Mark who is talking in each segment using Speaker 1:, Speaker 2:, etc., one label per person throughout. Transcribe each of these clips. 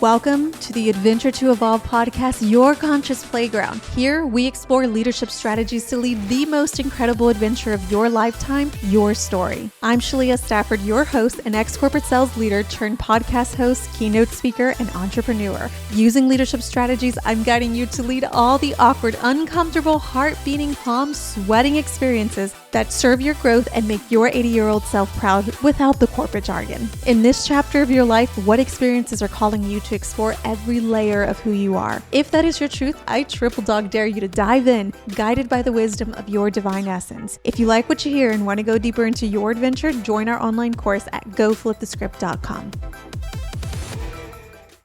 Speaker 1: Welcome to the Adventure to Evolve podcast, your conscious playground. Here, we explore leadership strategies to lead the most incredible adventure of your lifetime, your story. I'm Shalia Stafford, your host, an ex-corporate sales leader turned podcast host, keynote speaker, and entrepreneur. Using leadership strategies, I'm guiding you to lead all the awkward, uncomfortable, heart-beating, palm sweating experiences that serve your growth and make your 80-year-old self proud without the corporate jargon. In this chapter of your life, what experiences are calling you to explore every layer of who you are? If that is your truth, I triple dog dare you to dive in, guided by the wisdom of your divine essence. If you like what you hear and want to go deeper into your adventure, join our online course at goflipthescript.com.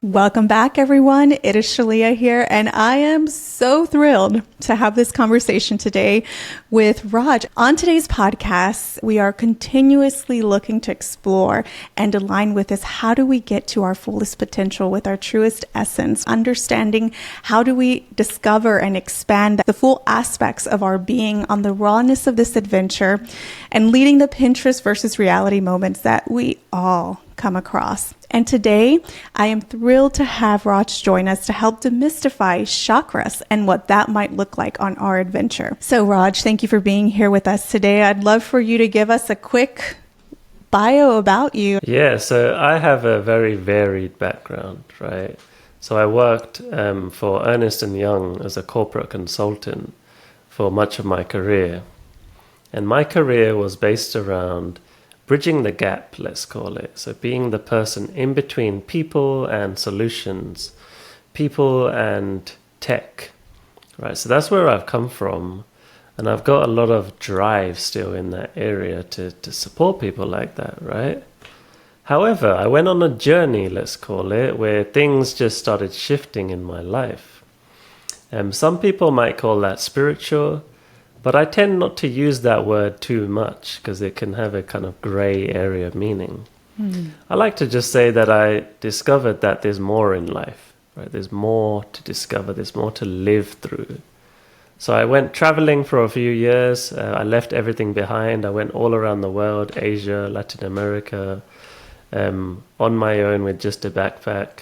Speaker 1: Welcome back, everyone. It is Shalia here, and I am so thrilled to have this conversation today with Raj. On today's podcast, we are continuously looking to explore and align with this. How do we get to our fullest potential with our truest essence? Understanding how do we discover and expand the full aspects of our being on the rawness of this adventure and leading the Pinterest versus reality moments that we all come across. And today, I am thrilled to have Raj join us to help demystify chakras and what that might look like on our adventure. So Raj, thank you for being here with us today. I'd love for you to give us a quick bio about you.
Speaker 2: Yeah, so I have a very varied background, right? So I worked for Ernst & Young as a corporate consultant for much of my career. And my career was based around bridging the gap, let's call it. So being the person in between people and solutions, people and tech, right? So that's where I've come from. And I've got a lot of drive still in that area to support people like that, right? However, I went on a journey, let's call it, where things just started shifting in my life. Some people might call that spiritual, but I tend not to use that word too much because it can have a kind of gray area meaning. I like to just say that I discovered that there's more in life, right? There's more to discover, there's more to live through. So I went traveling for a few years. I left everything behind. I went all around the world, Asia, Latin America, on my own with just a backpack.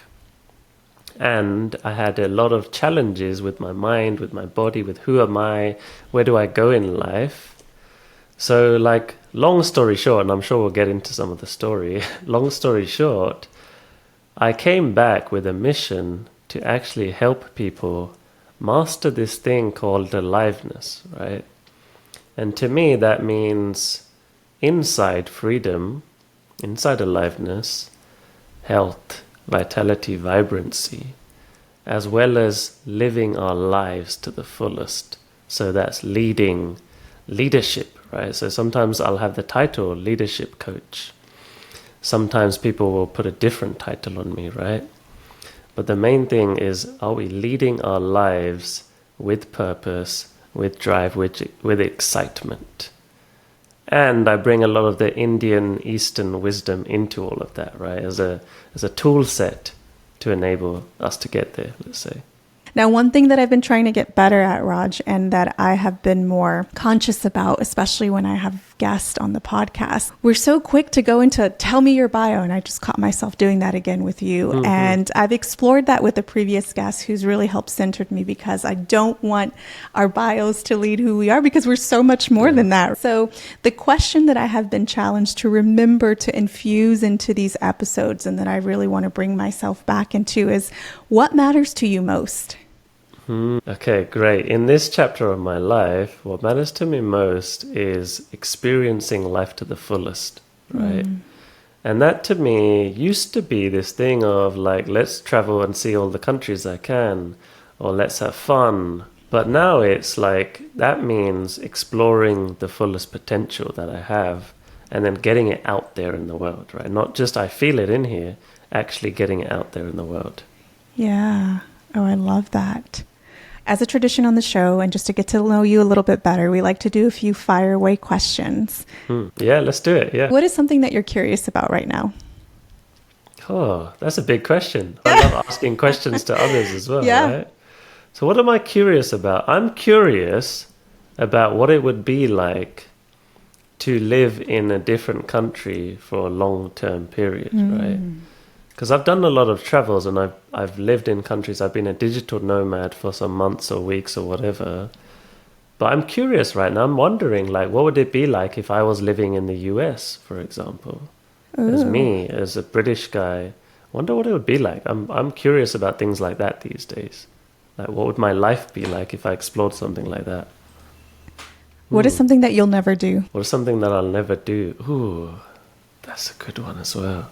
Speaker 2: And I had a lot of challenges with my mind, with my body, with who am I, where do I go in life? So like, long story short, and I'm sure we'll get into some of the story, long story short, I came back with a mission to actually help people master this thing called aliveness, right? And to me, that means inside freedom, inside aliveness, health, vitality, vibrancy, as well as living our lives to the fullest. So that's leadership, right? So sometimes I'll have the title leadership coach. Sometimes people will put a different title on me, right? But the main thing is, are we leading our lives with purpose, with drive, with excitement? And I bring a lot of the Indian Eastern wisdom into all of that, right? As a tool set to enable us to get there, let's say.
Speaker 1: Now, one thing that I've been trying to get better at, Raj, and that I have been more conscious about, especially when I have guests on the podcast, we're so quick to go into tell me your bio. And I just caught myself doing that again with you. Mm-hmm. And I've explored that with a previous guest who's really helped centered me because I don't want our bios to lead who we are because we're so much more than that. So the question that I have been challenged to remember to infuse into these episodes and that I really want to bring myself back into is, what matters to you most?
Speaker 2: Okay, great. In this chapter of my life, what matters to me most is experiencing life to the fullest, right? And that to me used to be this thing of like, let's travel and see all the countries I can, or let's have fun. But now it's like, that means exploring the fullest potential that I have and then getting it out there in the world, right? Not just I feel it in here, actually getting it out there in the world.
Speaker 1: Yeah. Oh, I love that. As a tradition on the show, and just to get to know you a little bit better, we like to do a few fire away questions.
Speaker 2: Yeah, let's do it. Yeah.
Speaker 1: What is something that you're curious about right now?
Speaker 2: Oh, that's a big question. I love asking questions to others as well, right? So what am I curious about? I'm curious about what it would be like to live in a different country for a long-term period, right? Because I've done a lot of travels and I've lived in countries. I've been a digital nomad for some months or weeks or whatever. But I'm curious right now. I'm wondering, like, what would it be like if I was living in the US, for example, as me, as a British guy? Wonder what it would be like. I'm curious about things like that these days. Like, what would my life be like if I explored something like that?
Speaker 1: What is something that you'll never do?
Speaker 2: What is something that I'll never do? Ooh, that's a good one as well.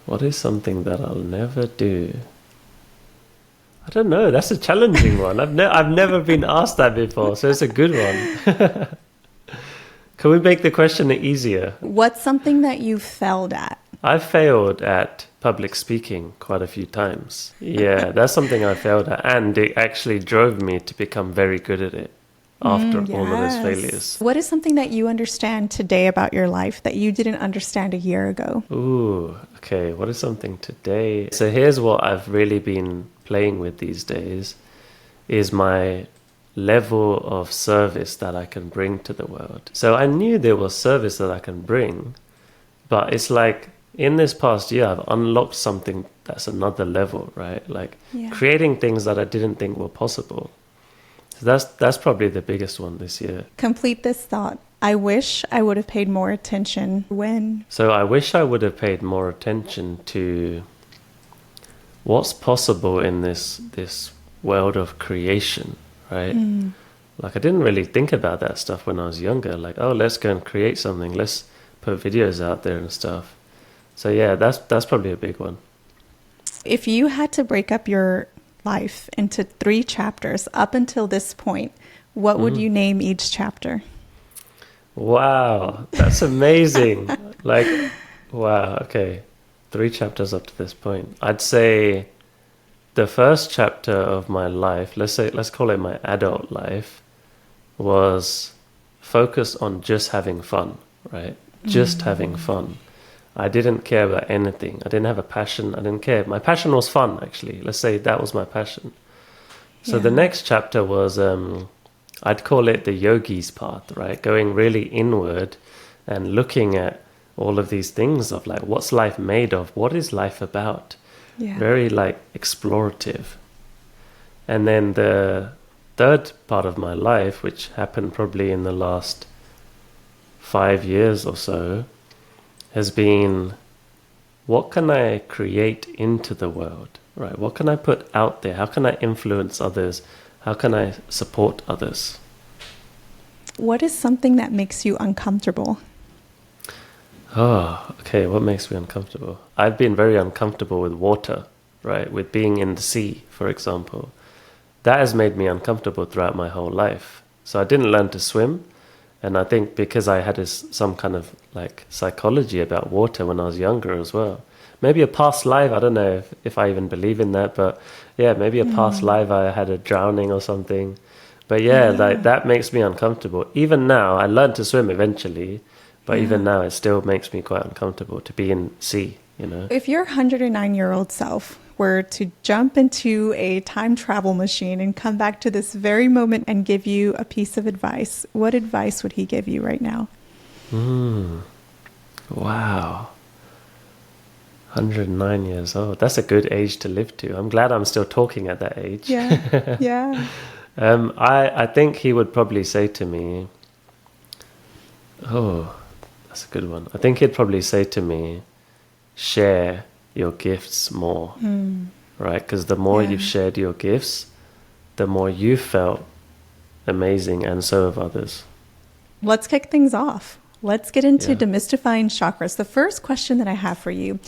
Speaker 2: What is something that I'll never do? I don't know. That's a challenging one. I've never been asked that before, so it's a good one. Can we make the question easier?
Speaker 1: What's something that you failed at?
Speaker 2: I've failed at public speaking quite a few times. Yeah, that's something I failed at, and it actually drove me to become very good at it after all of those failures.
Speaker 1: What is something that you understand today about your life that you didn't understand a year ago?
Speaker 2: Ooh, okay. What is something today? So here's what I've really been playing with these days, is my level of service that I can bring to the world. So I knew there was service that I can bring, but it's like in this past year, I've unlocked something that's another level, right? Like creating things that I didn't think were possible. So that's probably the biggest one this year.
Speaker 1: Complete this thought. I wish I would have paid more attention when.
Speaker 2: So I wish I would have paid more attention to what's possible in this world of creation, right? Like I didn't really think about that stuff when I was younger. Like, oh, let's go and create something. Let's put videos out there and stuff. So yeah, that's probably a big one.
Speaker 1: If you had to break up your life into 3 chapters up until this point, what would you name each chapter?
Speaker 2: Wow, that's amazing. Like, wow, okay. 3 chapters up to this point. I'd say the first chapter of my life, let's call it my adult life, was focused on just having fun, right? Just having fun. I didn't care about anything. I didn't have a passion. I didn't care. My passion was fun, actually. Let's say that was my passion. So the next chapter was, I'd call it the yogi's path, right? Going really inward and looking at all of these things of like, what's life made of? What is life about? Very like explorative. And then the third part of my life, which happened probably in the last 5 years or so, has been, what can I create into the world, right? What can I put out there? How can I influence others? How can I support others?
Speaker 1: What is something that makes you uncomfortable?
Speaker 2: Oh, okay. What makes me uncomfortable? I've been very uncomfortable with water, right? With being in the sea, for example. That has made me uncomfortable throughout my whole life. So I didn't learn to swim. And I think because I had some kind of like psychology about water when I was younger as well. Maybe a past life, I don't know if I even believe in that, but yeah, maybe a past life I had a drowning or something. But yeah, like that makes me uncomfortable. Even now, I learned to swim eventually, but even now it still makes me quite uncomfortable to be in sea, you know.
Speaker 1: If your 109-year-old self were to jump into a time travel machine and come back to this very moment and give you a piece of advice, what advice would he give you right now?
Speaker 2: Wow. 109 years old. That's a good age to live to. I'm glad I'm still talking at that age.
Speaker 1: Yeah.
Speaker 2: I think he would probably say to me, oh, that's a good one. I think he'd probably say to me, share your gifts more, right? Because the more you've shared your gifts, the more you felt amazing, and so have others.
Speaker 1: Let's kick things off. Let's get into demystifying chakras. The first question that I have for you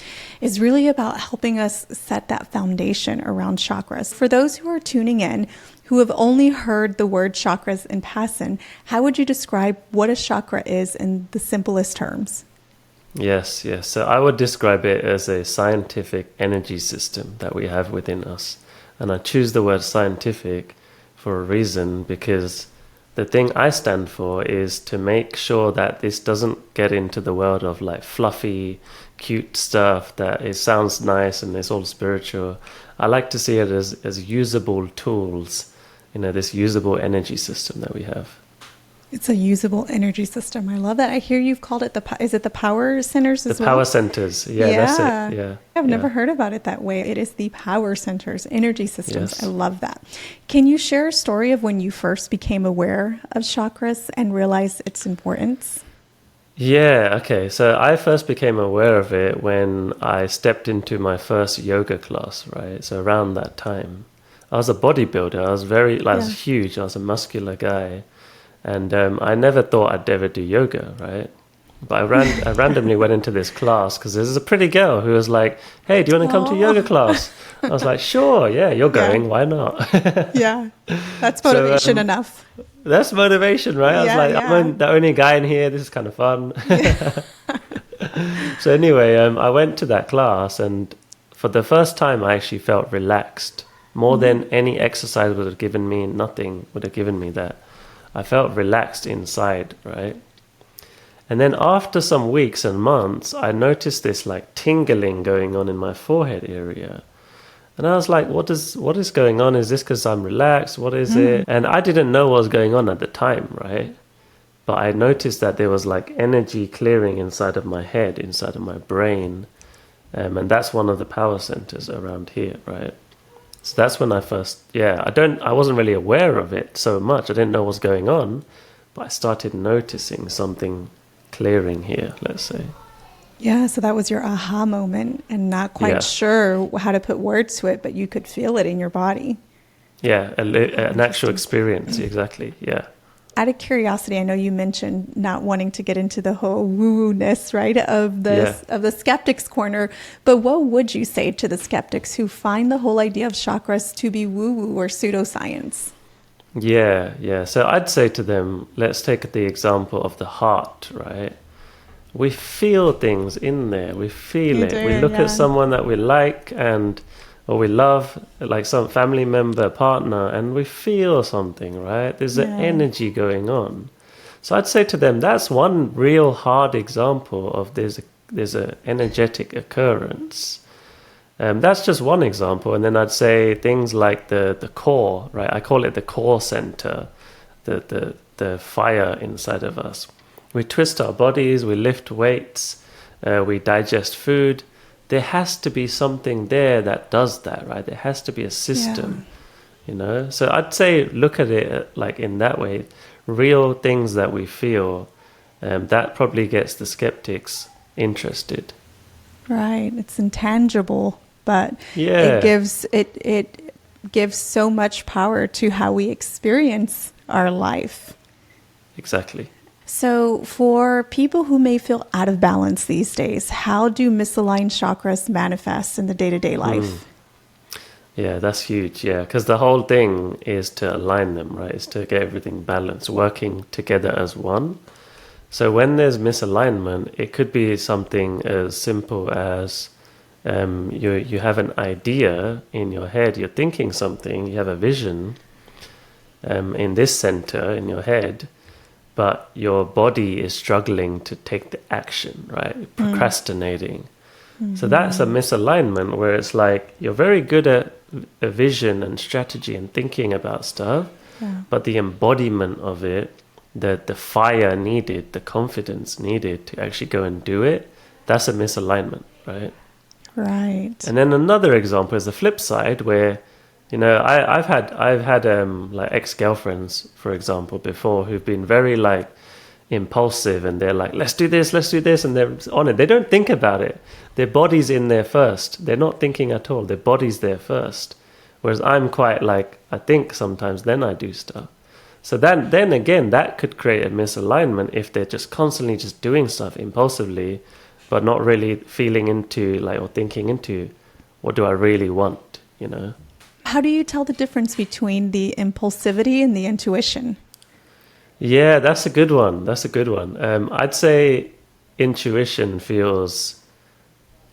Speaker 1: is really about helping us set that foundation around chakras. For those who are tuning in, who have only heard the word chakras in passing, how would you describe what a chakra is in the simplest terms?
Speaker 2: Yes. So I would describe it as a scientific energy system that we have within us. And I choose the word scientific for a reason, because the thing I stand for is to make sure that this doesn't get into the world of like fluffy, cute stuff that it sounds nice and it's all spiritual. I like to see it as usable tools, this usable energy system that we have.
Speaker 1: It's a usable energy system. I love that. I hear you've called it is it the power centers as
Speaker 2: The
Speaker 1: well?
Speaker 2: power centers. Yeah, that's it. Yeah.
Speaker 1: I've
Speaker 2: yeah.
Speaker 1: never heard about it that way. It is the power centers, energy systems.
Speaker 2: Yes.
Speaker 1: I love that. Can you share a story of when you first became aware of chakras and realized its importance?
Speaker 2: Yeah, okay. So I first became aware of it when I stepped into my first yoga class, right? So around that time. I was a bodybuilder. I was huge. I was a muscular guy. And I never thought I'd ever do yoga, right? But I randomly went into this class because there's a pretty girl who was like, "Hey, do you want to come to yoga class?" I was like, "Sure, yeah, you're going. Why not?"
Speaker 1: Yeah, that's motivation enough.
Speaker 2: That's motivation, right? I was like, I'm the only guy in here. This is kind of fun. So anyway, I went to that class, and for the first time, I actually felt relaxed. More than any exercise would have given me, nothing would have given me that. I felt relaxed inside, right? And then after some weeks and months, I noticed this like tingling going on in my forehead area. And I was like, what is going on? Is this because I'm relaxed? What is it? And I didn't know what was going on at the time, right? But I noticed that there was like energy clearing inside of my head, inside of my brain. And that's one of the power centers around here, right? So that's when I first, I wasn't really aware of it so much. I didn't know what was going on, but I started noticing something clearing here, let's say.
Speaker 1: Yeah, so that was your aha moment and not quite sure how to put words to it, but you could feel it in your body.
Speaker 2: Yeah, an actual experience, exactly, yeah.
Speaker 1: Out of curiosity, I know you mentioned not wanting to get into the whole woo-woo-ness, right, of the skeptics corner, but what would you say to the skeptics who find the whole idea of chakras to be woo-woo or pseudoscience?
Speaker 2: Yeah. So I'd say to them, let's take the example of the heart, right? We feel things in there. We feel it. We look at someone that we like or we love, like some family member, partner, and we feel something, right? There's an energy going on. So I'd say to them, that's one real hard example of there's a energetic occurrence. That's just one example. And then I'd say things like the core, right? I call it the core center, the fire inside of us. We twist our bodies, we lift weights, we digest food. There has to be something there that does that, right? There has to be a system, So I'd say look at it like in that way. Real things that we feel, that probably gets the skeptics interested.
Speaker 1: Right. It's intangible, but it gives so much power to how we experience our life.
Speaker 2: Exactly.
Speaker 1: So for people who may feel out of balance these days, how do misaligned chakras manifest in the day-to-day life?
Speaker 2: Yeah, that's huge. Yeah, because the whole thing is to align them, right? It's to get everything balanced, working together as one. So when there's misalignment, it could be something as simple as you have an idea in your head, you're thinking something, you have a vision in this center in your head, but your body is struggling to take the action, right? Procrastinating. Mm-hmm. So that's a misalignment where it's like you're very good at a vision and strategy and thinking about stuff, but the embodiment of it, the fire needed, the confidence needed to actually go and do it, that's a misalignment, right?
Speaker 1: Right.
Speaker 2: And then another example is the flip side where, I've had like ex-girlfriends, for example, before who've been very like impulsive and they're like, let's do this, and they're on it. They don't think about it. Their body's in there first. They're not thinking at all. Their body's there first. Whereas I'm quite like, I think sometimes, then I do stuff. So then again, that could create a misalignment if they're just constantly just doing stuff impulsively, but not really feeling into or thinking into what do I really want,
Speaker 1: How do you tell the difference between the impulsivity and the intuition?
Speaker 2: Yeah, that's a good one. I'd say intuition feels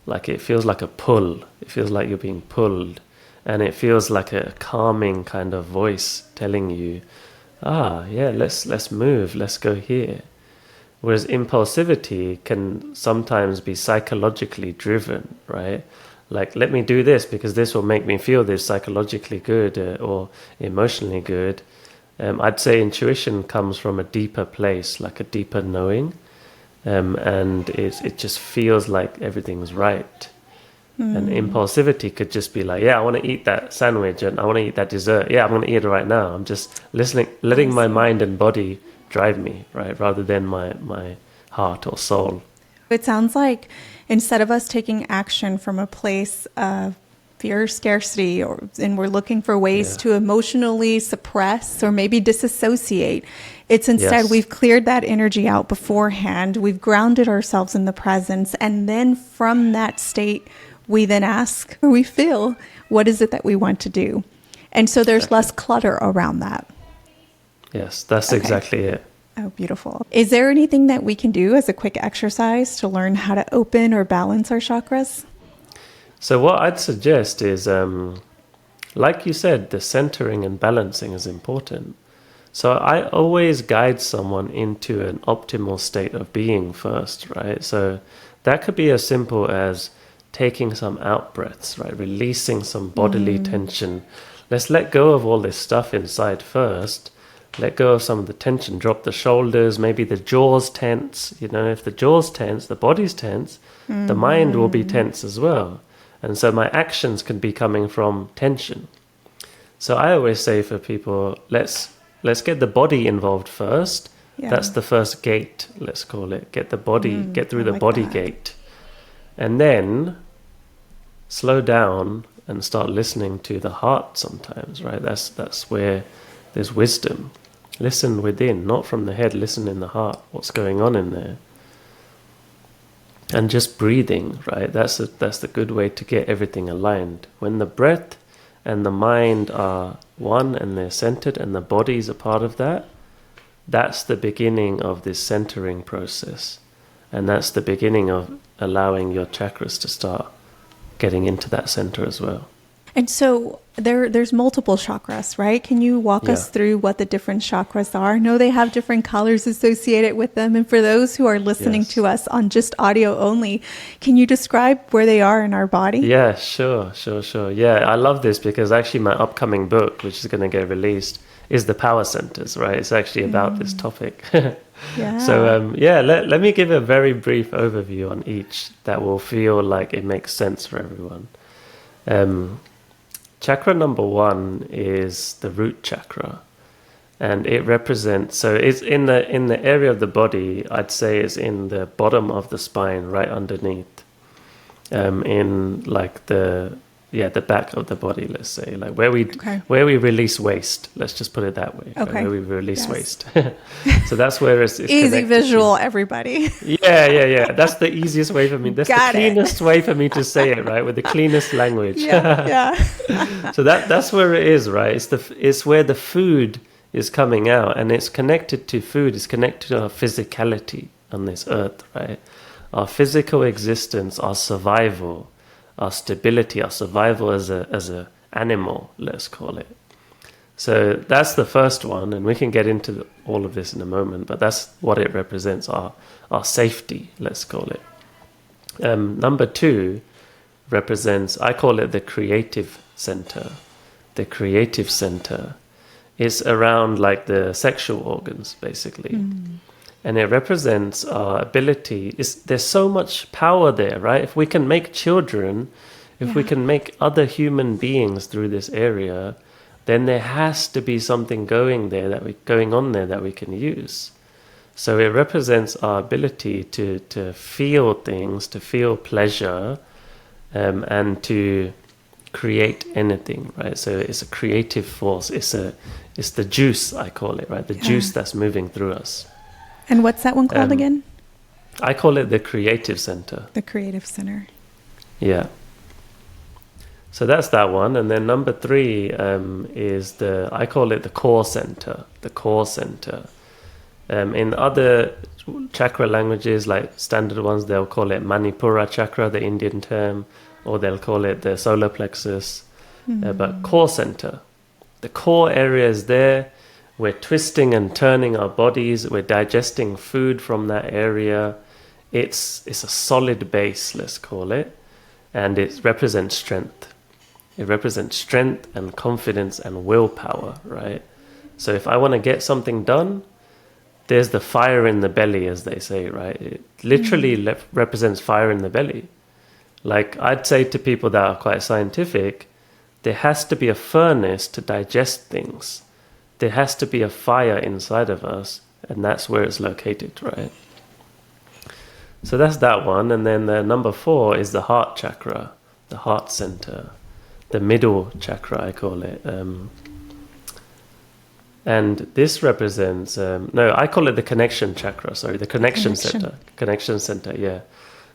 Speaker 2: like a pull. It feels like you're being pulled, and it feels like a calming kind of voice telling you, let's move, let's go here. Whereas impulsivity can sometimes be psychologically driven, right? Like, let me do this because this will make me feel this psychologically good or emotionally good. I'd say intuition comes from a deeper place, like a deeper knowing, and it just feels like everything's right. And impulsivity could just be like, yeah, I want to eat that sandwich and I want to eat that dessert. Yeah, I'm going to eat it right now. I'm just listening, letting my mind and body drive me, right? Rather than my heart or soul.
Speaker 1: It sounds like instead of us taking action from a place of fear, scarcity, and we're looking for ways to emotionally suppress or maybe disassociate, it's instead we've cleared that energy out beforehand. We've grounded ourselves in the presence. And then from that state, we then ask or we feel, what is it that we want to do? And so there's less clutter around that.
Speaker 2: Yes, that's exactly it.
Speaker 1: Oh, beautiful. Is there anything that we can do as a quick exercise to learn how to open or balance our chakras?
Speaker 2: So what I'd suggest is, like you said, the centering and balancing is important. So I always guide someone into an optimal state of being first, right? So that could be as simple as taking some out breaths, right? Releasing some bodily tension. Let's let go of all this stuff inside first. Let go of some of the tension. Drop the shoulders, maybe the jaws tense. You know, if the jaws tense, the body's tense, the mind will be tense as well. And so my actions can be coming from tension. So I always say for people, let's get the body involved first. Yeah. That's the first gate, let's call it. Get the body, get through the body gate. And then slow down and start listening to the heart sometimes, right? That's where there's wisdom. Listen within, not from the head, listen in the heart. What's going on in there? And just breathing, right? That's the good way to get everything aligned. When the breath and the mind are one and they're centered and the body's a part of that, that's the beginning of this centering process. And that's the beginning of allowing your chakras to start getting into that center as well.
Speaker 1: And so there's multiple chakras, right? Can you walk us through what the different chakras are? I know they have different colors associated with them. And for those who are listening to us on just audio only, can you describe where they are in our body?
Speaker 2: Yeah, sure. Yeah, I love this because actually my upcoming book, which is going to get released, is the power centers, right? It's actually about this topic. So, let me give a very brief overview on each that will feel like it makes sense for everyone. Chakra number 1 is the root chakra, and it represents, so it's in the area of the body, I'd say it's in the bottom of the spine, right underneath, in like the back of the body, let's say, like where we release waste. Let's just put it that way.
Speaker 1: Okay.
Speaker 2: Right? Where we release waste. So that's where it's
Speaker 1: easy visual, everybody.
Speaker 2: Yeah. That's the easiest way for me. That's the cleanest way for me to say it, right? With the cleanest language.
Speaker 1: Yeah.
Speaker 2: So that's where it is, right? It's where the food is coming out, and it's connected to food. It's connected to our physicality on this earth, right? Our physical existence, our survival, our stability, our survival as a animal, let's call it. So that's the first one, and we can get into all of this in a moment, but that's what it represents, our safety, let's call it. Number 2 represents, I call it the creative center. The creative center is around like the sexual organs, basically. And it represents our ability. There's so much power there, right? If we can make children, if we can make other human beings through this area, then there has to be something going on there that we can use. So it represents our ability to feel things, to feel pleasure, and to create anything, right? So it's a creative force. It's the juice, I call it, right? The juice that's moving through us.
Speaker 1: And what's that one called again?
Speaker 2: I call it the creative center.
Speaker 1: The creative center.
Speaker 2: Yeah. So that's that one. And then number 3 is I call it the core center. The core center. In other chakra languages, like standard ones, they'll call it Manipura chakra, the Indian term, or they'll call it the solar plexus. But core center. The core area is there. We're twisting and turning our bodies. We're digesting food from that area. It's a solid base, let's call it. And it represents strength. It represents strength and confidence and willpower, right? So if I want to get something done, there's the fire in the belly, as they say, right? It literally represents fire in the belly. Like I'd say to people that are quite scientific, there has to be a furnace to digest things. There has to be a fire inside of us, and that's where it's located, right? So that's that one. And then the number 4 is the heart chakra, the heart center, the middle chakra, I call it. And this represents, I call it the connection chakra, the connection center. Connection center, yeah.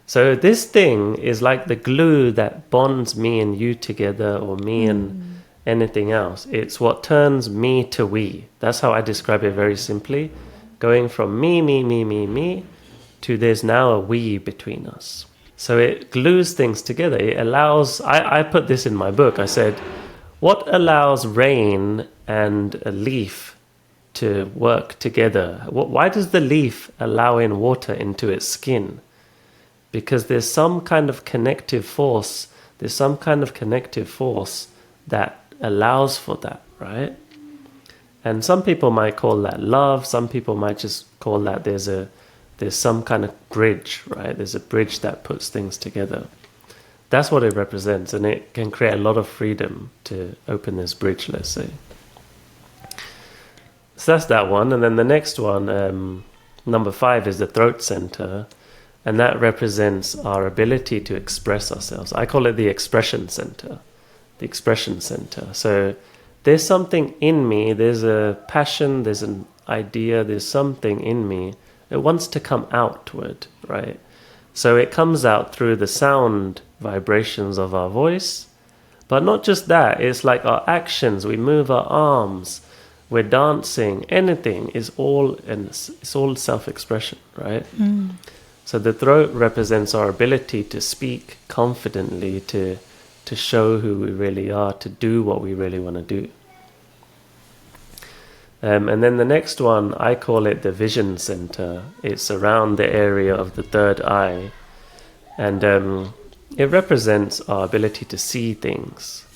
Speaker 2: So this thing is like the glue that bonds me and you together, or me and anything else. It's what turns me to we. That's how I describe it very simply. Going from me, to there's now a we between us. So it glues things together. It allows, I put this in my book, I said, what allows rain and a leaf to work together? Why does the leaf allow in water into its skin? Because there's some kind of connective force. There's some kind of connective force that allows for that, right? And some people might call that love. Some people might just call that there's some kind of bridge, right? There's a bridge that puts things together. That's what it represents, and it can create a lot of freedom to open this bridge, let's say. So that's that one. And then the next one, number 5, is the throat center. And that represents our ability to express ourselves. I call it the expression center. The expression center. So there's something in me, there's a passion, there's an idea, there's something in me. It wants to come outward, right? So it comes out through the sound vibrations of our voice. But not just that, it's like our actions. We move our arms, we're dancing, anything is all, and it's all self-expression, right? So the throat represents our ability to speak confidently, to show who we really are, to do what we really want to do. And then the next one, I call it the vision center. It's around the area of the third eye. And it represents our ability to see things.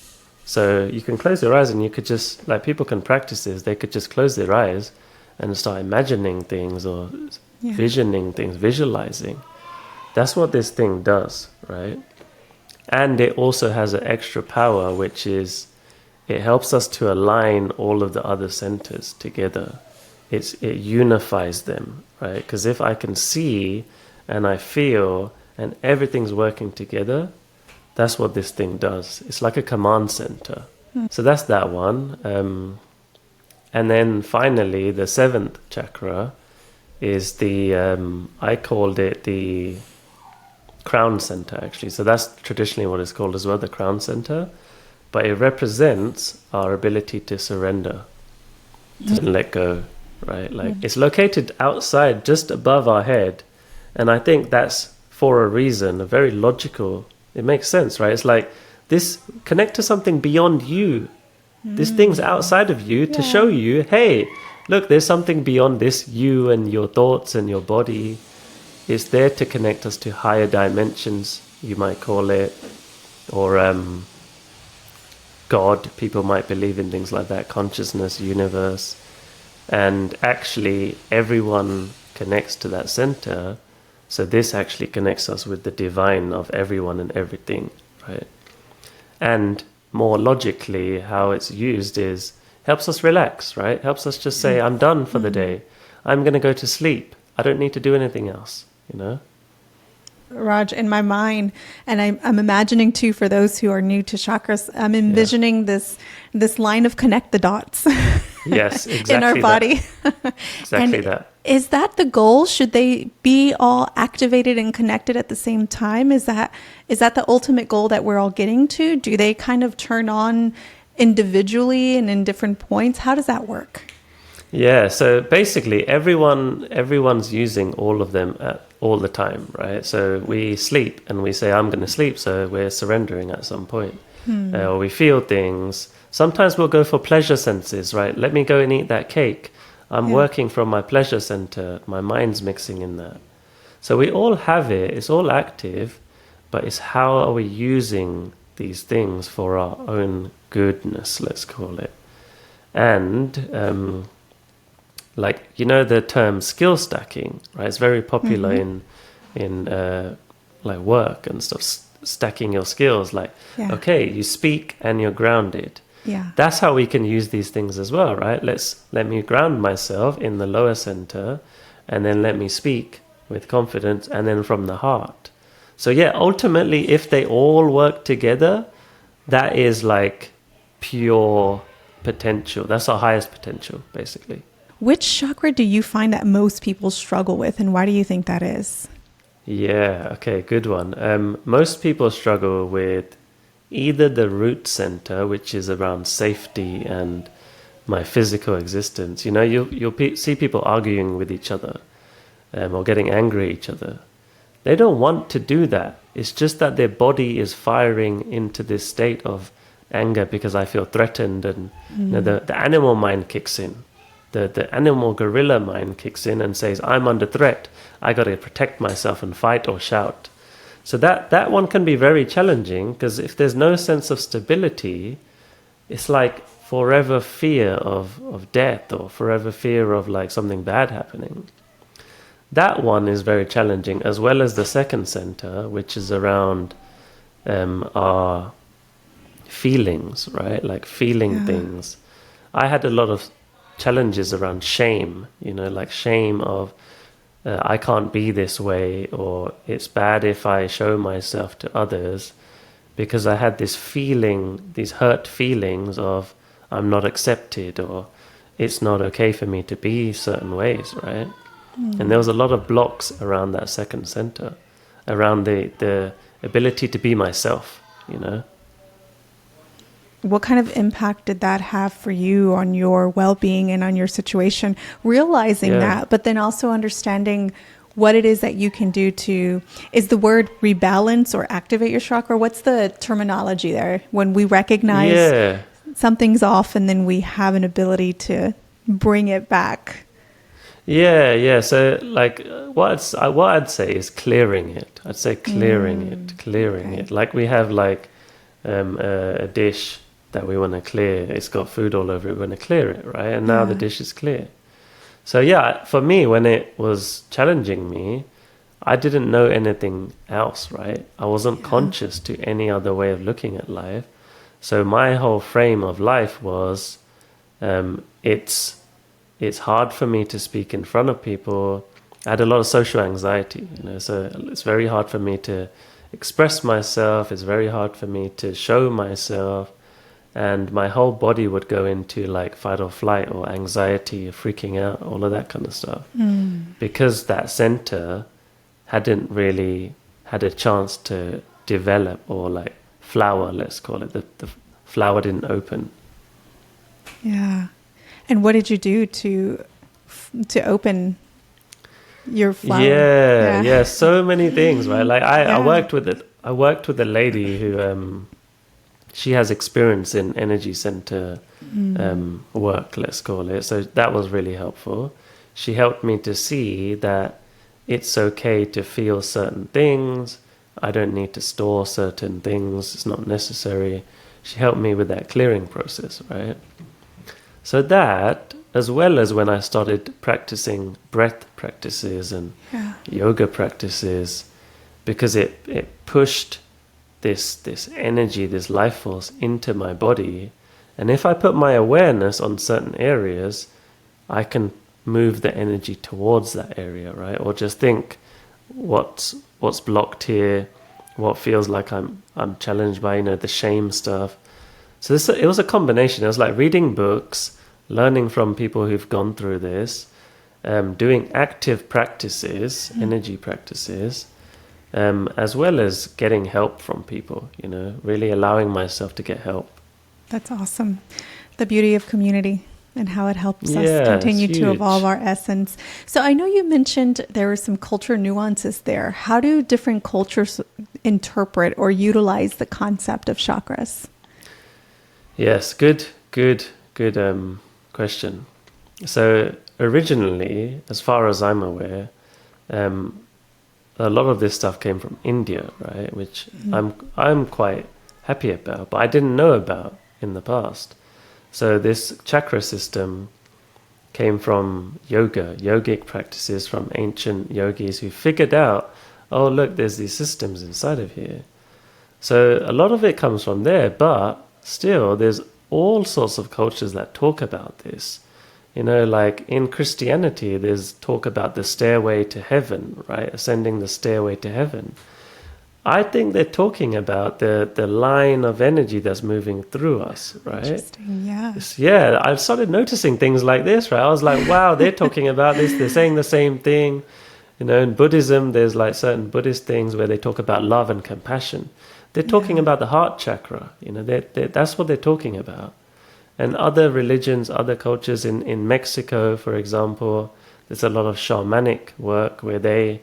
Speaker 2: So you can close your eyes and you could just, like people can practice this, they could just close their eyes and start imagining things or visioning things, visualizing. That's what this thing does, right? And it also has an extra power, which is it helps us to align all of the other centers together. It unifies them, right? Because if I can see and I feel and everything's working together, that's what this thing does. It's like a command center. So that's that one. And then finally, the 7th chakra is the, I called it the crown center, actually. So that's traditionally what it's called as well, the crown center. But it represents our ability to surrender, to let go, right? Like it's located outside, just above our head. And I think that's for a reason, a very logical, it makes sense, right? It's like this, connect to something beyond you. This thing's outside of you to show you, hey, look, there's something beyond this you and your thoughts and your body. It's there to connect us to higher dimensions, you might call it, or God. People might believe in things like that, consciousness, universe. And actually, everyone connects to that center. So this actually connects us with the divine of everyone and everything, right? And more logically, how it's used is helps us relax, right? Helps us just say, I'm done for the day. I'm going to go to sleep. I don't need to do anything else, you know?
Speaker 1: Raj, in my mind, and I'm imagining too, for those who are new to chakras, I'm envisioning this line of connect the dots.
Speaker 2: Yes, exactly.
Speaker 1: In our body.
Speaker 2: Exactly that.
Speaker 1: Is that the goal? Should they be all activated and connected at the same time? Is that the ultimate goal that we're all getting to? Do they kind of turn on individually and in different points? How does that work?
Speaker 2: Yeah, so basically everyone's using all of them all the time, right? So we sleep and we say, I'm going to sleep, so we're surrendering at some point. Or we feel things. Sometimes we'll go for pleasure senses, right? Let me go and eat that cake. I'm working from my pleasure center. My mind's mixing in that. So we all have it. It's all active, but it's how are we using these things for our own goodness, let's call it. And like, you know, the term skill stacking, right? It's very popular in like work and stuff, stacking your skills. Like, okay, you speak and you're grounded.
Speaker 1: Yeah.
Speaker 2: That's how we can use these things as well, right? Let me ground myself in the lower center, and then let me speak with confidence, and then from the heart. So yeah, ultimately, if they all work together, that is like pure potential. That's our highest potential, basically.
Speaker 1: Which chakra do you find that most people struggle with, and why do you think that is?
Speaker 2: Yeah, okay, good one. Most people struggle with either the root center, which is around safety and my physical existence. You know, you'll see people arguing with each other, or getting angry at each other. They don't want to do that. It's just that their body is firing into this state of anger because I feel threatened, and you know, the animal mind kicks in. The animal gorilla mind kicks in and says, I'm under threat. I got to protect myself and fight or shout. So that one can be very challenging, because if there's no sense of stability, it's like forever fear of death, or forever fear of like something bad happening. That one is very challenging, as well as the second center, which is around our feelings, right? Like feeling things. I had a lot of challenges around shame, you know, like shame of I can't be this way, or it's bad if I show myself to others, because I had this feeling, these hurt feelings of I'm not accepted, or it's not okay for me to be certain ways, right? And there was a lot of blocks around that second center, around the ability to be myself, you know.
Speaker 1: What kind of impact did that have for you on your well-being and on your situation? Realizing that, but then also understanding what it is that you can do to, is the word rebalance or activate your chakra? What's the terminology there? When we recognize something's off and then we have an ability to bring it back.
Speaker 2: Yeah. So like what I'd say is clearing it. I'd say clearing it. Like we have like a dish that we want to clear. It's got food all over it. We want to clear it, right? And now the dish is clear. So yeah, for me, when it was challenging me, I didn't know anything else, right? I wasn't conscious to any other way of looking at life. So my whole frame of life was, it's hard for me to speak in front of people. I had a lot of social anxiety, you know, so it's very hard for me to express myself. It's very hard for me to show myself. And my whole body would go into like fight or flight, or anxiety, or freaking out, all of that kind of stuff. Because that center hadn't really had a chance to develop, or like flower, let's call it. The flower didn't open.
Speaker 1: Yeah. And what did you do to open your flower? Yeah,
Speaker 2: so many things, right? Like I worked with a lady who she has experience in energy center work, let's call it. So that was really helpful. She helped me to see that it's okay to feel certain things. I don't need to store certain things. It's not necessary. She helped me with that clearing process, right? So that, as well as when I started practicing breath practices and yoga practices, because it pushed this energy, this life force into my body. And if I put my awareness on certain areas, I can move the energy towards that area, right? Or just think what's blocked here, what feels like I'm challenged by, you know, the shame stuff. So it was a combination. It was like reading books, learning from people who've gone through this, doing active practices, energy practices, as well as getting help from people, you know, really allowing myself to get help.
Speaker 1: That's awesome. The beauty of community and how it helps us continue to evolve our essence. So I know you mentioned there were some culture nuances there. How do different cultures interpret or utilize the concept of chakras? Yes,
Speaker 2: good question. So originally, as far as I'm aware, a lot of this stuff came from India, right? Which I'm quite happy about, but I didn't know about in the past. So this chakra system came from yogic practices from ancient yogis who figured out, oh, look, there's these systems inside of here. So a lot of it comes from there, but still there's all sorts of cultures that talk about this. Like in Christianity, there's talk about the stairway to heaven, right? Ascending the stairway to heaven. I think they're talking about the line of energy that's moving through us, right?
Speaker 1: Interesting, yeah.
Speaker 2: Yeah, I started noticing things like this, right? I was like, wow, they're talking about this. They're saying the same thing. In Buddhism, there's like certain Buddhist things where they talk about love and compassion. They're talking about the heart chakra. That's what they're talking about. And other religions, other cultures in Mexico, for example, there's a lot of shamanic work where they,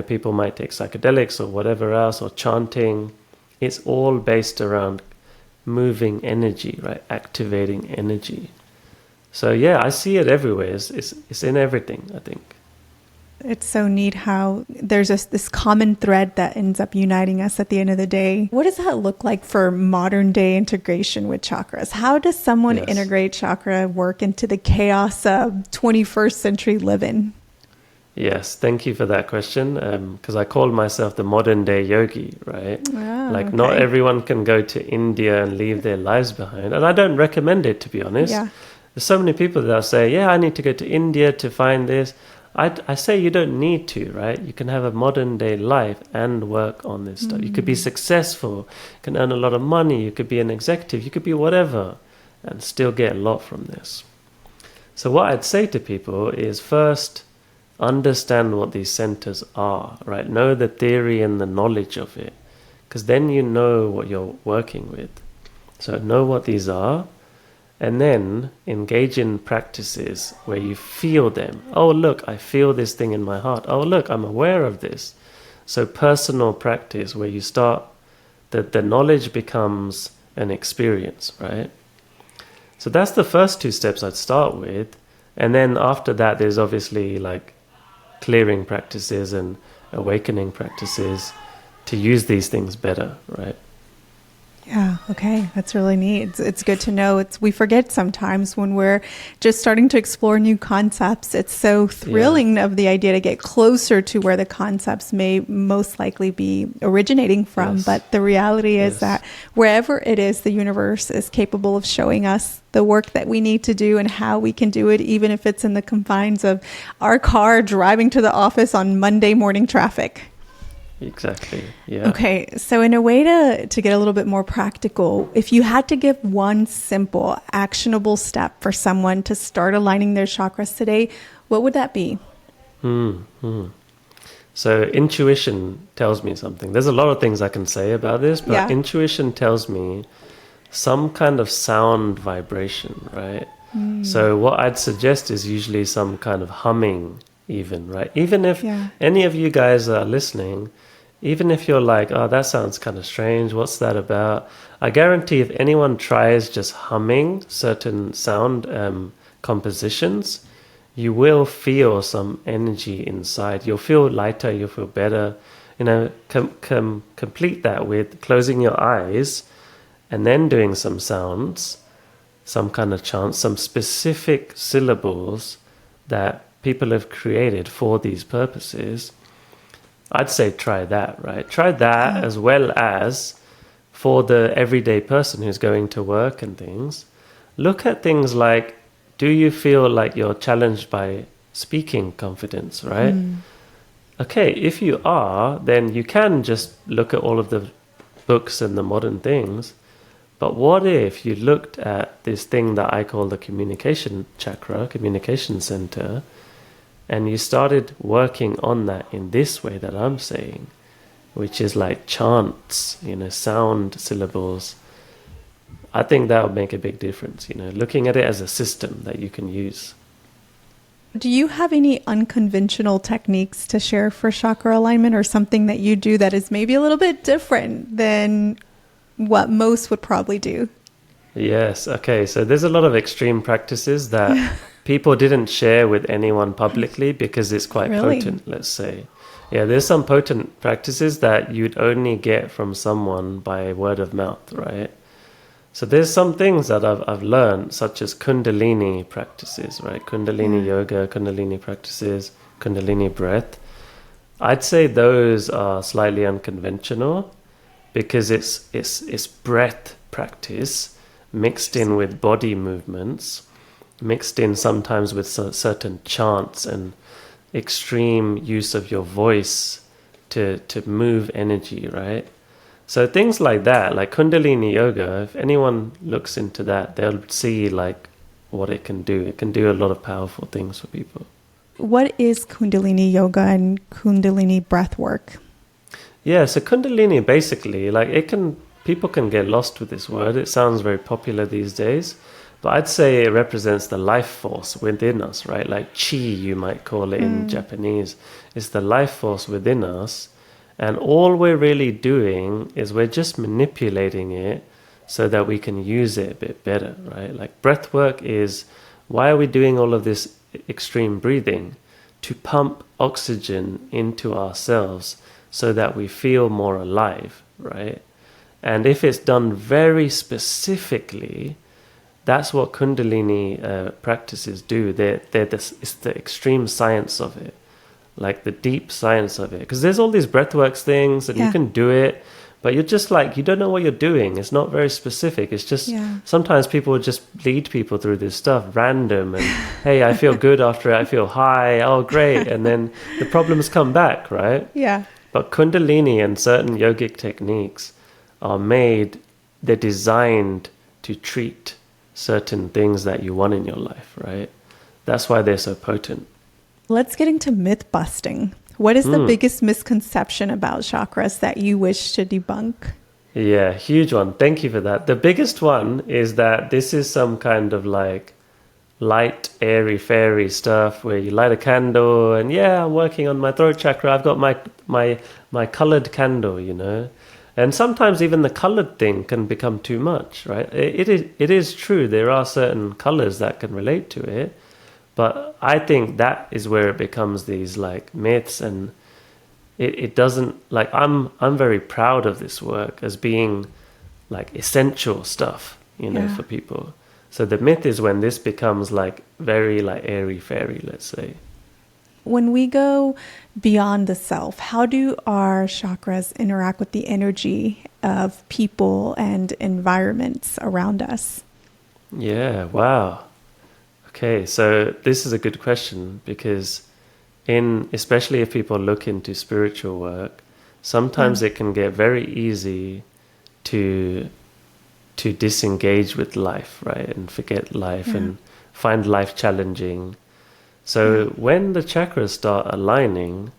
Speaker 2: people might take psychedelics or whatever else, or chanting. It's all based around moving energy, right? Activating energy. So yeah, I see it everywhere. It's in everything, I think.
Speaker 1: It's so neat how there's this common thread that ends up uniting us at the end of the day. What does that look like for modern day integration with chakras? How does someone integrate chakra work into the chaos of 21st century living?
Speaker 2: Yes, thank you for that question. Because I call myself the modern day yogi, right? Not everyone can go to India and leave their lives behind. And I don't recommend it, to be honest.
Speaker 1: Yeah.
Speaker 2: There's so many people that say, yeah, I need to go to India to find this. I say you don't need to, right? You can have a modern day life and work on this stuff. You could be successful, you can earn a lot of money, you could be an executive, you could be whatever, and still get a lot from this. So what I'd say to people is first, understand what these centers are, right? Know the theory and the knowledge of it, because then you know what you're working with. So know what these are. And then engage in practices where you feel them. Oh, look, I feel this thing in my heart. Oh, look, I'm aware of this. So personal practice where you start, the knowledge becomes an experience, right? So that's the first two steps I'd start with. And then after that, there's obviously like clearing practices and awakening practices to use these things better, right?
Speaker 1: Yeah. Okay. That's really neat. It's good to know. We forget sometimes when we're just starting to explore new concepts. It's so thrilling of the idea to get closer to where the concepts may most likely be originating from.
Speaker 2: Yes.
Speaker 1: But the reality is that wherever it is, the universe is capable of showing us the work that we need to do and how we can do it, even if it's in the confines of our car driving to the office on Monday morning traffic.
Speaker 2: Exactly. Yeah.
Speaker 1: Okay. So in a way to get a little bit more practical, if you had to give one simple, actionable step for someone to start aligning their chakras today, what would that be?
Speaker 2: So intuition tells me something. There's a lot of things I can say about this, but intuition tells me some kind of sound vibration, right? So what I'd suggest is usually some kind of humming even, right? Even if any of you guys are listening, even if you're like, oh, that sounds kind of strange, what's that about? I guarantee if anyone tries just humming certain sound compositions, you will feel some energy inside. You'll feel lighter, you'll feel better. Complete that with closing your eyes and then doing some sounds, some kind of chant, some specific syllables that people have created for these purposes. I'd say try that, right? Try that as well as for the everyday person who's going to work and things. Look at things like, do you feel like you're challenged by speaking confidence, right? Okay, if you are, then you can just look at all of the books and the modern things. But what if you looked at this thing that I call the communication chakra, communication center, and you started working on that in this way that I'm saying, which is like chants, sound syllables. I think that would make a big difference, looking at it as a system that you can use.
Speaker 1: Do you have any unconventional techniques to share for chakra alignment, or something that you do that is maybe a little bit different than what most would probably do?
Speaker 2: Yes. Okay. So there's a lot of extreme practices that people didn't share with anyone publicly because it's quite potent, let's say. Yeah, there's some potent practices that you'd only get from someone by word of mouth, right? So there's some things that I've learned, such as Kundalini practices, right? Kundalini yoga, Kundalini practices, Kundalini breath. I'd say those are slightly unconventional because it's breath practice mixed in with body movements, mixed in sometimes with certain chants and extreme use of your voice to move energy, right? So things like that, like Kundalini yoga, if anyone looks into that, they'll see like what it can do. It can do a lot of powerful things for people.
Speaker 1: What is Kundalini yoga and Kundalini breath work?
Speaker 2: Yeah, so Kundalini basically, like people can get lost with this word. It sounds very popular these days, but I'd say it represents the life force within us, right? Like chi, you might call it in Japanese. It's the life force within us. And all we're really doing is we're just manipulating it so that we can use it a bit better, right? Like breath work is, why are we doing all of this extreme breathing? To pump oxygen into ourselves so that we feel more alive, right? And if it's done very specifically, that's what Kundalini practices do. It's the extreme science of it. Like the deep science of it, because there's all these breathworks things and you can do it, but you're just like, you don't know what you're doing. It's not very specific. It's just sometimes people will just lead people through this stuff random and hey, I feel good after it, I feel high, oh great, and then the problems come back, right?
Speaker 1: Yeah.
Speaker 2: But Kundalini and certain yogic techniques they're designed to treat certain things that you want in your life, right? That's why they're so potent.
Speaker 1: Let's get into myth busting. What is the biggest misconception about chakras that you wish to debunk?
Speaker 2: Yeah, huge one. Thank you for that. The biggest one is that this is some kind of like light, airy, fairy stuff where you light a candle and I'm working on my throat chakra. I've got my colored candle, you know. And sometimes even the colored thing can become too much, right? It is true. There are certain colors that can relate to it. But I think that is where it becomes these like myths, and it doesn't, like, I'm very proud of this work as being like essential stuff, you know, for people. So the myth is when this becomes like very like airy fairy, let's say.
Speaker 1: When we go beyond the self, how do our chakras interact with the energy of people and environments around us?
Speaker 2: Yeah, wow. Okay, so this is a good question because especially if people look into spiritual work, sometimes it can get very easy to disengage with life, right? And forget life and find life challenging. So when the chakras start aligning,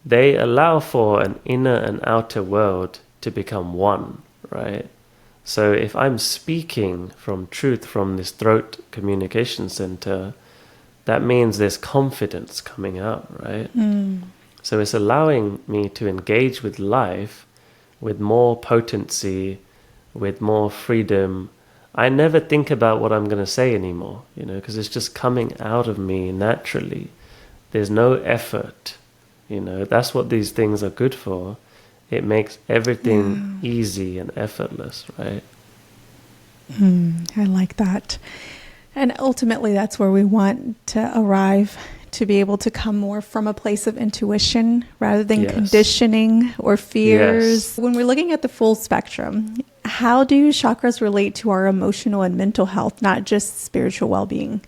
Speaker 2: they allow for an inner and outer world to become one, right? So if I'm speaking from truth from this throat communication center, that means there's confidence coming out, right? So it's allowing me to engage with life with more potency, with more freedom. I never think about what I'm going to say anymore, you know, because it's just coming out of me naturally. There's no effort, you know. That's what these things are good for. It makes everything easy and effortless, right?
Speaker 1: I like that. And ultimately, that's where we want to arrive, to be able to come more from a place of intuition rather than conditioning or fears. When we're looking at the full spectrum, how do chakras relate to our emotional and mental health, not just spiritual well-being?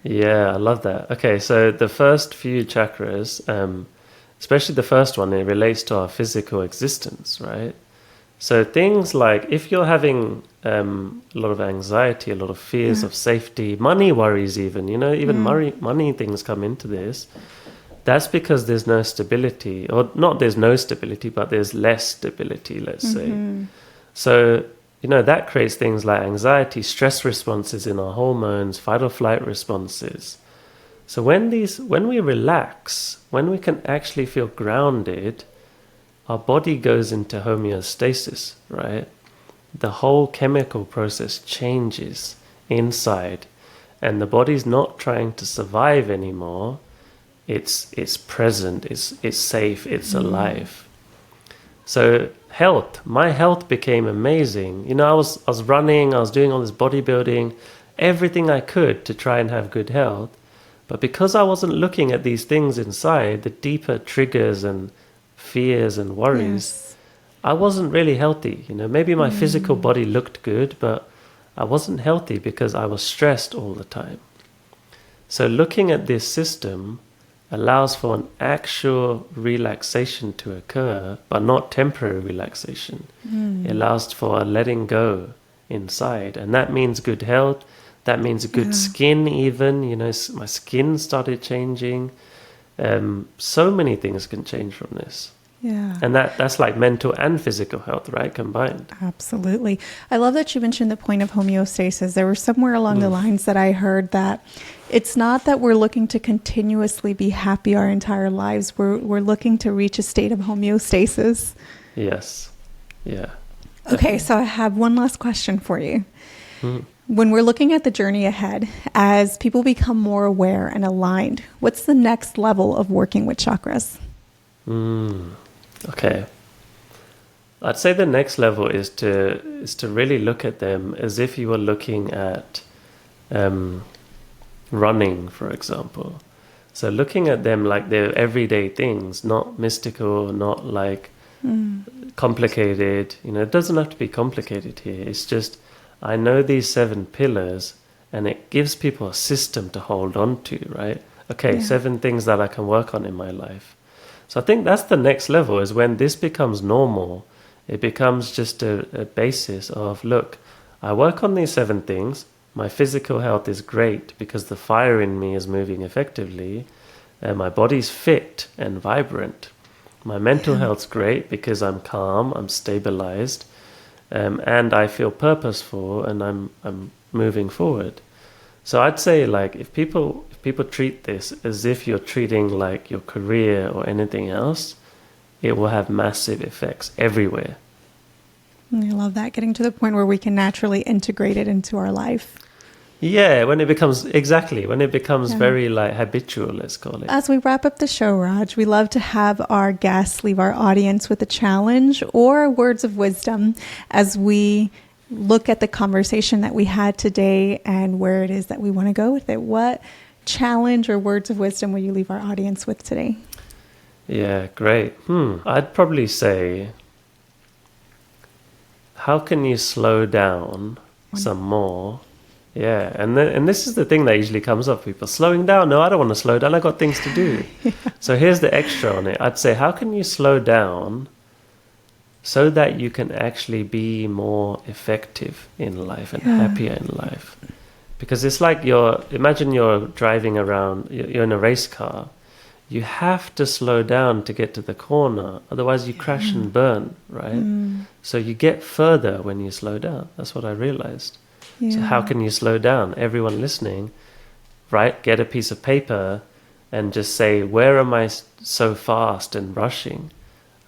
Speaker 2: Yeah, I love that. Okay, so the first few chakras, especially the first one, it relates to our physical existence, right? So things like if you're having a lot of anxiety, a lot of fears of safety, money worries even, you know, even money things come into this. That's because there's no stability, or not there's no stability, but there's less stability, let's say. So, you know, that creates things like anxiety, stress responses in our hormones, fight or flight responses. So when we relax, when we can actually feel grounded, our body goes into homeostasis, right? The whole chemical process changes inside, and the body's not trying to survive anymore. It's present, it's safe, it's alive. So health. My health became amazing. I was running, I was doing all this bodybuilding, everything I could to try and have good health. But because I wasn't looking at these things inside, the deeper triggers and fears and worries, I wasn't really healthy. Maybe my physical body looked good, but I wasn't healthy because I was stressed all the time. So looking at this system allows for an actual relaxation to occur, but not temporary relaxation. It allows for a letting go inside. And that means good health. That means a good skin even. My skin started changing. So many things can change from this.
Speaker 1: Yeah.
Speaker 2: And that's like mental and physical health, right? Combined.
Speaker 1: Absolutely. I love that you mentioned the point of homeostasis. There was somewhere along the lines that I heard that it's not that we're looking to continuously be happy our entire lives. We're looking to reach a state of homeostasis.
Speaker 2: Yes. Yeah.
Speaker 1: Okay, so I have one last question for you. When we're looking at the journey ahead, as people become more aware and aligned, what's the next level of working with chakras?
Speaker 2: Okay. I'd say the next level is to really look at them as if you were looking at running, for example. So looking at them like they're everyday things, not mystical, not like complicated. It doesn't have to be complicated here. It's just, I know these 7 pillars and it gives people a system to hold on to, right? Okay, 7 things that I can work on in my life. So I think that's the next level, is when this becomes normal. It becomes just a basis of, look, I work on these 7 things. My physical health is great because the fire in me is moving effectively. And my body's fit and vibrant. My mental health's great because I'm calm, I'm stabilized, and I feel purposeful, and I'm moving forward. So I'd say, like, if people treat this as if you're treating like your career or anything else, it will have massive effects everywhere.
Speaker 1: I love that, getting to the point where we can naturally integrate it into our life.
Speaker 2: Yeah, when it becomes very like habitual, let's call it.
Speaker 1: As we wrap up the show, Raj, we love to have our guests leave our audience with a challenge or words of wisdom as we look at the conversation that we had today and where it is that we want to go with it. What challenge or words of wisdom will you leave our audience with today?
Speaker 2: Yeah, great. I'd probably say, how can you slow down some more? Yeah, and this is the thing that usually comes up. People slowing down. No, I don't want to slow down. I got things to do. So here's the extra on it. I'd say, how can you slow down so that you can actually be more effective in life and happier in life? Because it's like imagine you're driving around, you're in a race car. You have to slow down to get to the corner. Otherwise you crash and burn, right? So you get further when you slow down. That's what I realized. So how can you slow down? Everyone listening, right? Get a piece of paper and just say, where am I so fast and rushing?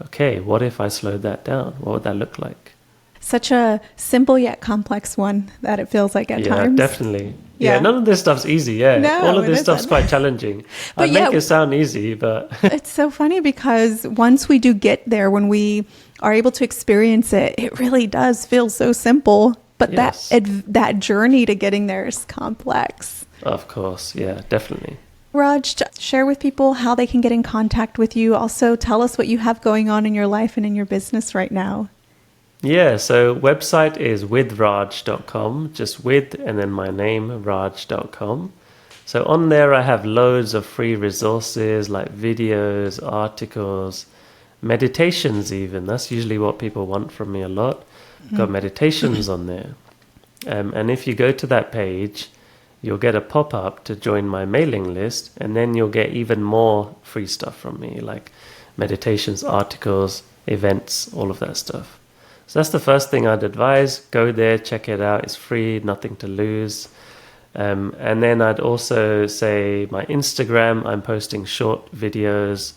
Speaker 2: Okay, what if I slowed that down? What would that look like?
Speaker 1: Such a simple yet complex one that it feels like at times.
Speaker 2: Yeah, definitely. Yeah, none of this stuff's easy.
Speaker 1: No,
Speaker 2: all of this stuff's quite challenging. I make it sound easy, but
Speaker 1: it's so funny because once we do get there, when we are able to experience it, it really does feel so simple. But that journey to getting there is complex.
Speaker 2: Of course, yeah, definitely.
Speaker 1: Raj, share with people how they can get in contact with you. Also, tell us what you have going on in your life and in your business right now.
Speaker 2: Yeah, so website is withraj.com, just with and then my name, raj.com. So on there I have loads of free resources like videos, articles, meditations even. That's usually what people want from me a lot. Got meditations on there. And if you go to that page, you'll get a pop-up to join my mailing list, and then you'll get even more free stuff from me, like meditations, articles, events, all of that stuff. So that's the first thing I'd advise. Go there, check it out. It's free, nothing to lose. And then I'd also say my Instagram, I'm posting short videos,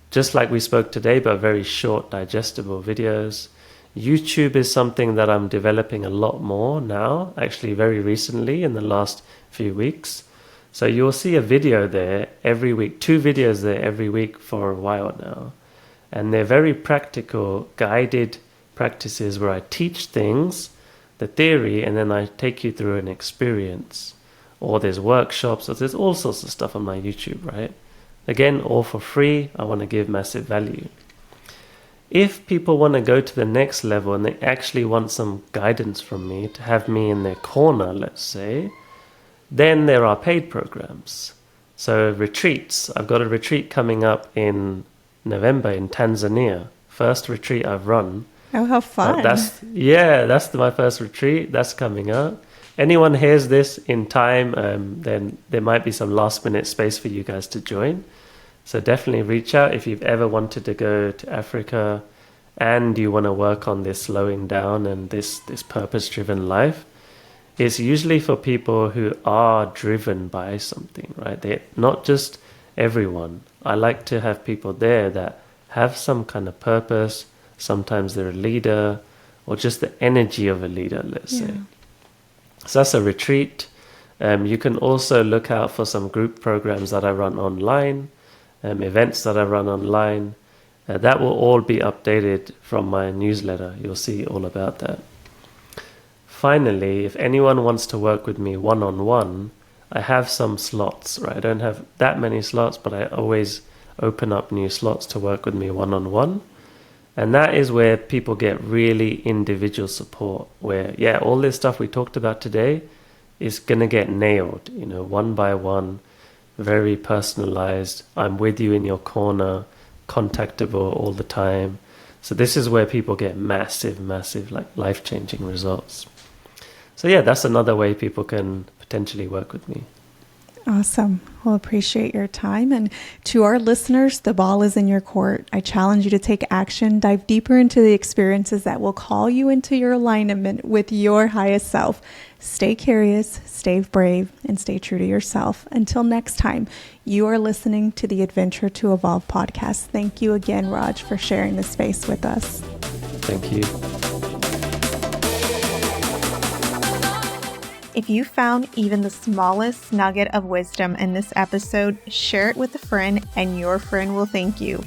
Speaker 2: just like we spoke today, but very short, digestible videos. YouTube is something that I'm developing a lot more now, actually very recently in the last few weeks. So you'll see a video there every week, 2 videos there every week for a while now. And they're very practical, guided practices where I teach things, the theory, and then I take you through an experience. Or there's workshops, or there's all sorts of stuff on my YouTube, right? Again, all for free. I want to give massive value. If people want to go to the next level and they actually want some guidance from me, to have me in their corner, let's say, then there are paid programs. So retreats. I've got a retreat coming up in November in Tanzania. First retreat I've run.
Speaker 1: Oh, how fun.
Speaker 2: That's my first retreat. That's coming up. Anyone hears this in time, then there might be some last minute space for you guys to join. So definitely reach out if you've ever wanted to go to Africa and you want to work on this slowing down and this purpose-driven life. It's usually for people who are driven by something, right? They're not just everyone. I like to have people there that have some kind of purpose. Sometimes they're a leader or just the energy of a leader, let's say. So that's a retreat. You can also look out for some group programs that I run online, events that I run online. That will all be updated from my newsletter. You'll see all about that. Finally, if anyone wants to work with me one-on-one, I have some slots, right? I don't have that many slots, but I always open up new slots to work with me one-on-one. And that is where people get really individual support, where, all this stuff we talked about today is going to get nailed, one by one, very personalized. I'm with you in your corner, contactable all the time. So this is where people get massive, like life-changing results. So that's another way people can potentially work with me.
Speaker 1: Awesome. We'll appreciate your time. And to our listeners, the ball is in your court. I challenge you to take action, dive deeper into the experiences that will call you into your alignment with your highest self. Stay curious, stay brave, and stay true to yourself. Until next time, you are listening to the Adventure to Evolve podcast. Thank you again, Raj, for sharing this space with us.
Speaker 2: Thank you.
Speaker 1: If you found even the smallest nugget of wisdom in this episode, share it with a friend and your friend will thank you.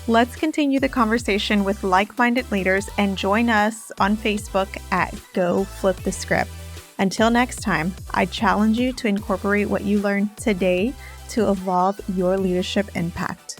Speaker 1: Let's continue the conversation with like-minded leaders and join us on Facebook at Go Flip the Script. Until next time, I challenge you to incorporate what you learned today to evolve your leadership impact.